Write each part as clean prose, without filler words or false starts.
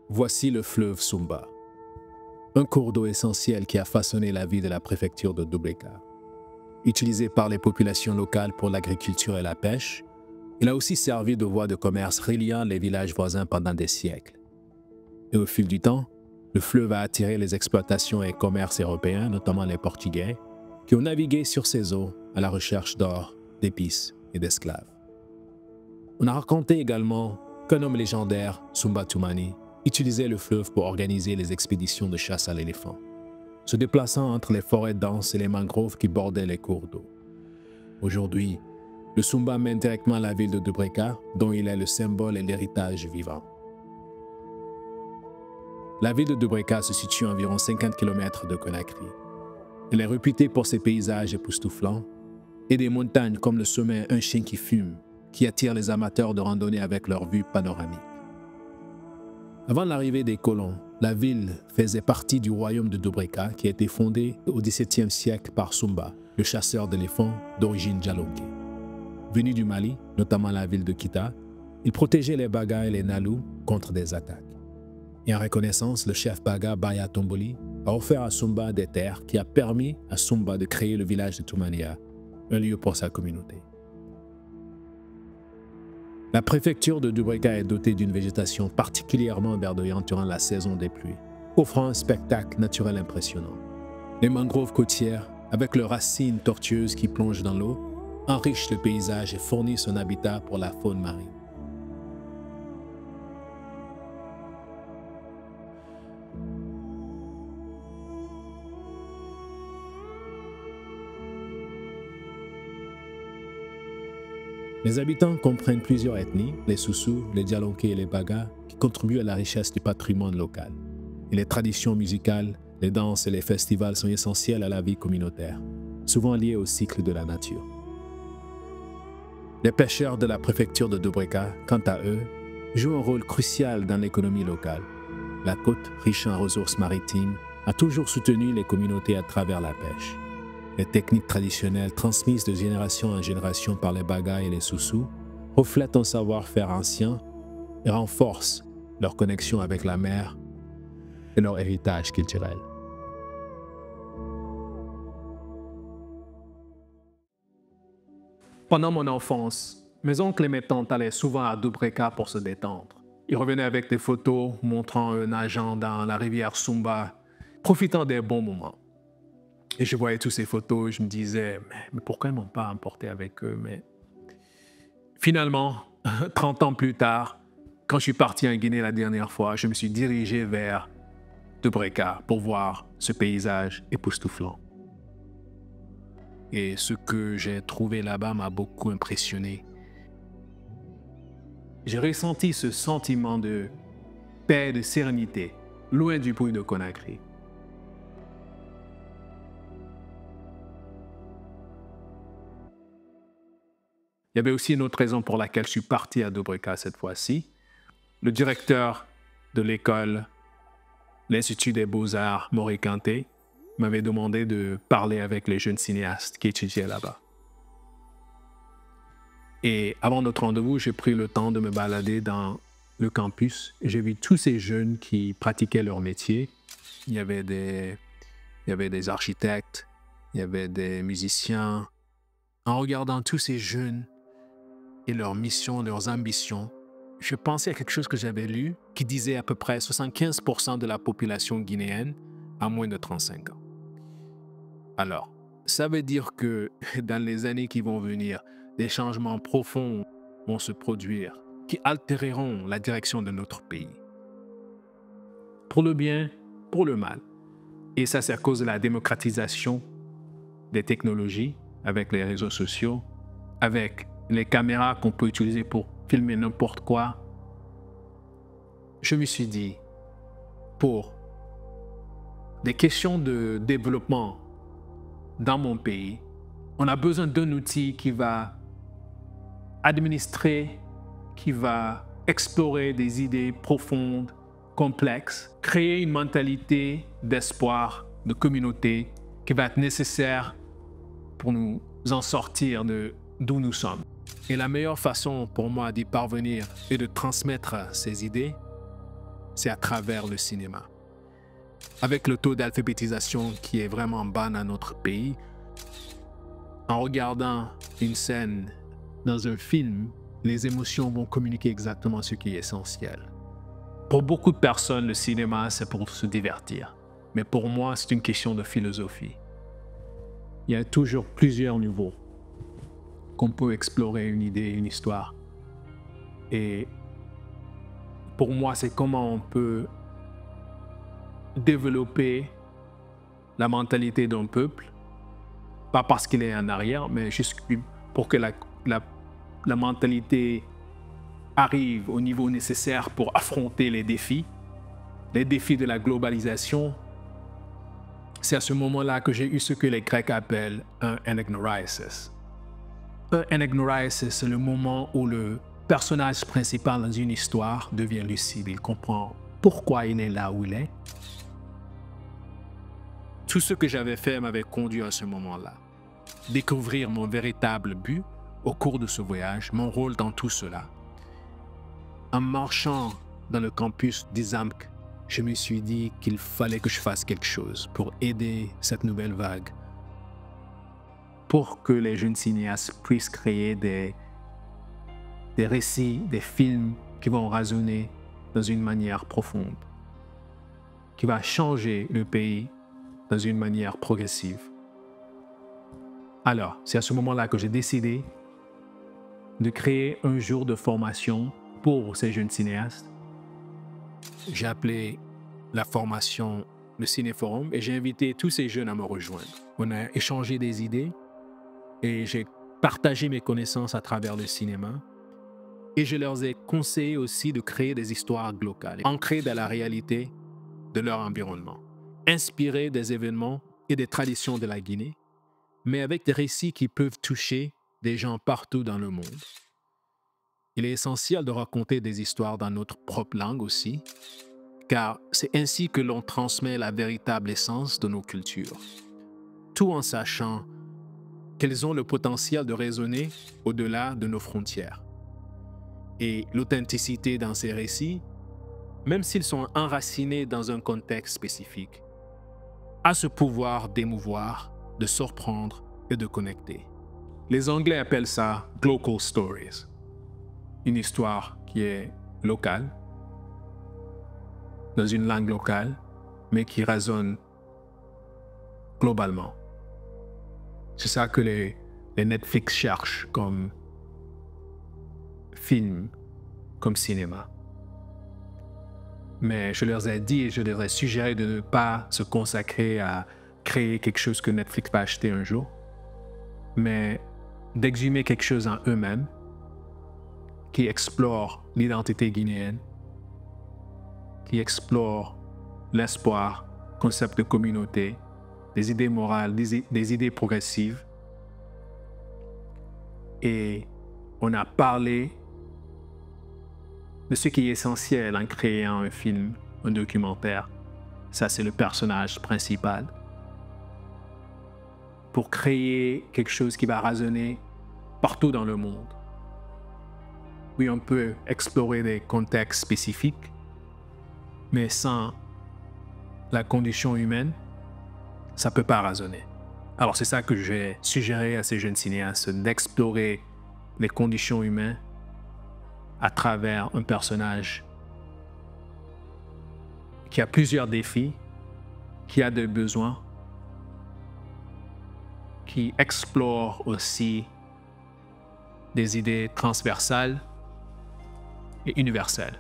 Voici le fleuve Sumba, un cours d'eau essentiel qui a façonné la vie de la préfecture de Dubreka. Utilisé par les populations locales pour l'agriculture et la pêche, il a aussi servi de voie de commerce reliant les villages voisins pendant des siècles. Et au fil du temps, le fleuve a attiré les exploitations et commerces européens, notamment les Portugais, qui ont navigué sur ses eaux à la recherche d'or, d'épices et d'esclaves. On a raconté également qu'un homme légendaire, Sumba Tumani, utilisait le fleuve pour organiser les expéditions de chasse à l'éléphant, se déplaçant entre les forêts denses et les mangroves qui bordaient les cours d'eau. Aujourd'hui, le Sumba mène directement à la ville de Dubreka, dont il est le symbole et l'héritage vivant. La ville de Dubreka se situe à environ 50 km de Conakry. Elle est réputée pour ses paysages époustouflants et des montagnes comme le sommet Un Chien qui fume, qui attirent les amateurs de randonnée avec leur vue panoramique. Avant l'arrivée des colons, la ville faisait partie du royaume de Dubreka qui a été fondé au XVIIe siècle par Sumba, le chasseur d'éléphants d'origine Djalonké. Venu du Mali, notamment la ville de Kita, il protégeait les Baga et les Nalou contre des attaques. Et en reconnaissance, le chef Baga Baya Tomboli a offert à Sumba des terres qui a permis à Sumba de créer le village de Tumania, un lieu pour sa communauté. La préfecture de Dubreka est dotée d'une végétation particulièrement verdoyante durant la saison des pluies, offrant un spectacle naturel impressionnant. Les mangroves côtières, avec leurs racines tortueuses qui plongent dans l'eau, enrichissent le paysage et fournissent un habitat pour la faune marine. Les habitants comprennent plusieurs ethnies, les Soussous, les Djalonké et les Baga, qui contribuent à la richesse du patrimoine local. Et les traditions musicales, les danses et les festivals sont essentiels à la vie communautaire, souvent liés au cycle de la nature. Les pêcheurs de la préfecture de Dubreka, quant à eux, jouent un rôle crucial dans l'économie locale. La côte, riche en ressources maritimes, a toujours soutenu les communautés à travers la pêche. Les techniques traditionnelles transmises de génération en génération par les Baga et les Soussous reflètent un savoir-faire ancien et renforcent leur connexion avec la mer et leur héritage culturel. Pendant mon enfance, mes oncles et mes tantes allaient souvent à Dubreka pour se détendre. Ils revenaient avec des photos montrant eux nageant dans la rivière Sumba, profitant des bons moments. Et je voyais toutes ces photos, je me disais, mais pourquoi ils ne m'ont pas emporté avec eux? Mais finalement, 30 ans plus tard, quand je suis parti en Guinée la dernière fois, je me suis dirigé vers Dubreka pour voir ce paysage époustouflant. Et ce que j'ai trouvé là-bas m'a beaucoup impressionné. J'ai ressenti ce sentiment de paix et de sérénité, loin du bruit de Conakry. Il y avait aussi une autre raison pour laquelle je suis parti à Dubreka cette fois-ci. Le directeur de l'école, l'Institut des Beaux-Arts Mori Kanté, m'avait demandé de parler avec les jeunes cinéastes qui étudiaient là-bas. Et avant notre rendez-vous, j'ai pris le temps de me balader dans le campus. J'ai vu tous ces jeunes qui pratiquaient leur métier. Il y avait des architectes, il y avait des musiciens. En regardant tous ces jeunes et leurs missions, leurs ambitions, je pensais à quelque chose que j'avais lu qui disait à peu près 75% de la population guinéenne a moins de 35 ans. Alors, ça veut dire que dans les années qui vont venir, des changements profonds vont se produire qui altéreront la direction de notre pays. Pour le bien, pour le mal. Et ça, c'est à cause de la démocratisation des technologies avec les réseaux sociaux, avec les caméras qu'on peut utiliser pour filmer n'importe quoi. Je me suis dit, pour des questions de développement dans mon pays, on a besoin d'un outil qui va administrer, qui va explorer des idées profondes, complexes, créer une mentalité d'espoir, de communauté qui va être nécessaire pour nous en sortir d'où nous sommes. Et la meilleure façon pour moi d'y parvenir et de transmettre ces idées, c'est à travers le cinéma. Avec le taux d'alphabétisation qui est vraiment bas dans notre pays, en regardant une scène dans un film, les émotions vont communiquer exactement ce qui est essentiel. Pour beaucoup de personnes, le cinéma, c'est pour se divertir. Mais pour moi, c'est une question de philosophie. Il y a toujours plusieurs niveaux qu'on peut explorer une idée, une histoire. Et pour moi, c'est comment on peut développer la mentalité d'un peuple, pas parce qu'il est en arrière, mais juste pour que la mentalité arrive au niveau nécessaire pour affronter les défis de la globalisation. C'est à ce moment-là que j'ai eu ce que les Grecs appellent un anagnorisis. Un anagnorisis, c'est le moment où le personnage principal dans une histoire devient lucide. Il comprend pourquoi il est là où il est. Tout ce que j'avais fait m'avait conduit à ce moment-là. Découvrir mon véritable but au cours de ce voyage, mon rôle dans tout cela. En marchant dans le campus d'ISAMC, je me suis dit qu'il fallait que je fasse quelque chose pour aider cette nouvelle vague, pour que les jeunes cinéastes puissent créer des récits, des films qui vont résonner dans une manière profonde, qui va changer le pays dans une manière progressive. Alors, c'est à ce moment-là que j'ai décidé de créer un jour de formation pour ces jeunes cinéastes. J'ai appelé la formation le Cinéforum et j'ai invité tous ces jeunes à me rejoindre. On a échangé des idées et j'ai partagé mes connaissances à travers le cinéma. Et je leur ai conseillé aussi de créer des histoires locales, ancrées dans la réalité de leur environnement, inspirées des événements et des traditions de la Guinée, mais avec des récits qui peuvent toucher des gens partout dans le monde. Il est essentiel de raconter des histoires dans notre propre langue aussi, car c'est ainsi que l'on transmet la véritable essence de nos cultures, tout en sachant qu'elles ont le potentiel de résonner au-delà de nos frontières. Et l'authenticité dans ces récits, même s'ils sont enracinés dans un contexte spécifique, a ce pouvoir d'émouvoir, de surprendre et de connecter. Les Anglais appellent ça « local stories », une histoire qui est locale, dans une langue locale, mais qui résonne globalement. C'est ça que les Netflix cherchent comme film, comme cinéma. Mais je leur ai dit et je leur ai suggéré de ne pas se consacrer à créer quelque chose que Netflix va acheter un jour, mais d'exhumer quelque chose en eux-mêmes qui explore l'identité guinéenne, qui explore l'espoir, concept de communauté, des idées morales, des idées progressives. Et on a parlé de ce qui est essentiel en créant un film, un documentaire. Ça, c'est le personnage principal. Pour créer quelque chose qui va résonner partout dans le monde. Oui, on peut explorer des contextes spécifiques, mais sans la condition humaine, ça ne peut pas résonner. Alors c'est ça que j'ai suggéré à ces jeunes cinéastes, d'explorer les conditions humaines à travers un personnage qui a plusieurs défis, qui a des besoins, qui explore aussi des idées transversales et universelles.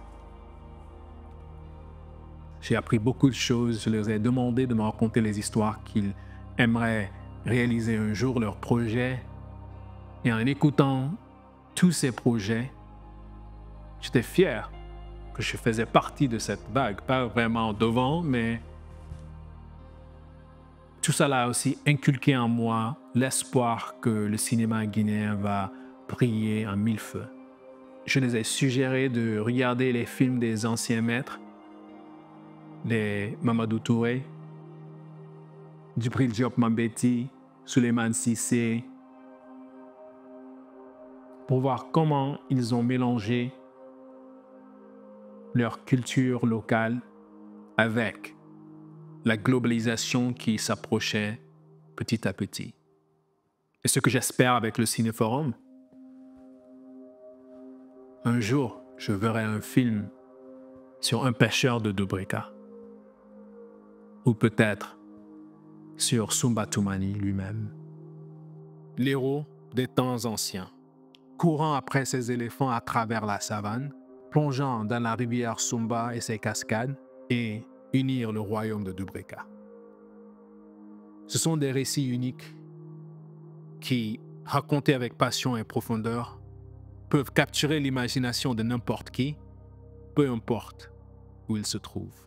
J'ai appris beaucoup de choses, je leur ai demandé de me raconter les histoires qu'ils aimeraient réaliser un jour, leurs projets. Et en écoutant tous ces projets, j'étais fier que je faisais partie de cette vague, pas vraiment devant, mais tout ça a aussi inculqué en moi l'espoir que le cinéma guinéen va briller en mille feux. Je les ai suggéré de regarder les films des anciens maîtres, les Mamadou Touré, Djibril Diop Mambéty, Souleymane Cissé, pour voir comment ils ont mélangé leur culture locale avec la globalisation qui s'approchait petit à petit. Et ce que j'espère avec le Cinéforum, un jour, je verrai un film sur un pêcheur de Dubreka, ou peut-être sur Sumba Tumani lui-même. L'héros des temps anciens, courant après ses éléphants à travers la savane, plongeant dans la rivière Sumba et ses cascades, et unir le royaume de Dubreka. Ce sont des récits uniques qui, racontés avec passion et profondeur, peuvent capturer l'imagination de n'importe qui, peu importe où il se trouve.